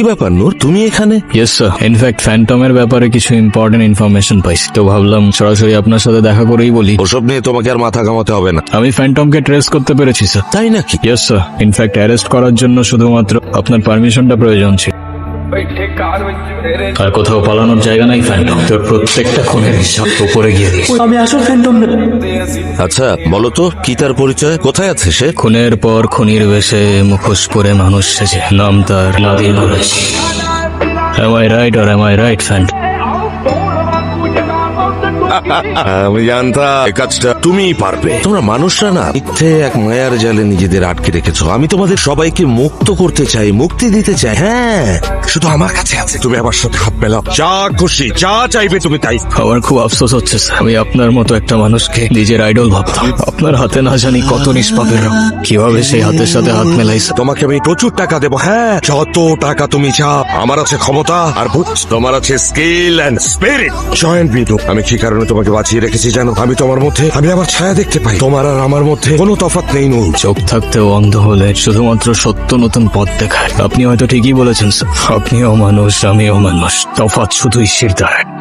ব্যাপার নূর, তুমি এখানে? ইয়েস স্যার, ইনফ্যাক্ট ফ্যান্টমের ব্যাপারে কিছু ইম্পর্টেন্ট ইনফরমেশন পাইছি, তো ভাবলাম সরাসরি আপনার সাথে দেখা করেই বলি। ওসব নিয়ে তোমাকে আর মাথা ঘামাতে হবে না। আমি ফ্যান্টমকে ট্রেস করতে পেরেছি স্যার। তাই নাকি? ইয়েস স্যার, ইনফ্যাক্ট অ্যারেস্ট করার জন্য শুধুমাত্র আপনার পারমিশনটা প্রয়োজন ছিল। আর কোথাও পালানোর জায়গা নাই ফ্যান্টম, তোর প্রত্যেকটা খুনের হিসাব উপরে গিয়ে দিস। আমি আসল ফ্যান্টম না। আচ্ছা বলো তো, কি তার পরিচয়? কোথায় আছে সে? খুনের পর খুনির বেশে মুখোশ পরে মানুষ সেজে, নাম তার Nadir Qureshi. Am I right or am I right, Phantom? আমি জানতাম এই কাজটা তুমিই পারবে। তোমরা মানুষরা না মিথ্যে এক মায়ার জালে নিজেদের আটকে রেখেছো। আমি তোমাদের সবাইকে মুক্ত করতে চাই, মুক্তি দিতে চাই। হ্যাঁ, শুধু আমার কাছে আছে। তুমি আমার সাথে হাত মেলাও, যা খুশি যা চাইবে তুমি তাই। আমার খুব আফসোস হচ্ছে স্যার, আমি আপনার মতো একটা মানুষকে নিজের আইডল ভাবতাম। আপনার হাতে না জানি কত নিষ্পাপের রক্ত, কিভাবে সেই হাতের সাথে হাত মেলাইছে। তোমাকে আমি প্রচুর টাকা দেবো। হ্যাঁ, যত টাকা তুমি চাও। আমার আছে ক্ষমতা আর বুঝ, তোমার আছে স্কিল এন্ড স্পিরিট। জয়েন্ট বিদু, আমি কি কারণে তোমাকে বাঁচিয়ে রেখেছি জানো? আমি তোমার মধ্যে আমি আমার ছায়া দেখতে পাই। তোমার আর আমার মধ্যে কোনো তফাৎ নেই নূর। চোখ থাকতেও অন্ধ হলে শুধুমাত্র সত্য নতুন পথ দেখায়। আপনি হয়তো ঠিকই বলেছেন স্যার, আপনিও মানুষ আমিও মানুষ, তফাৎ শুধু ঈশ্বর দ্বারা।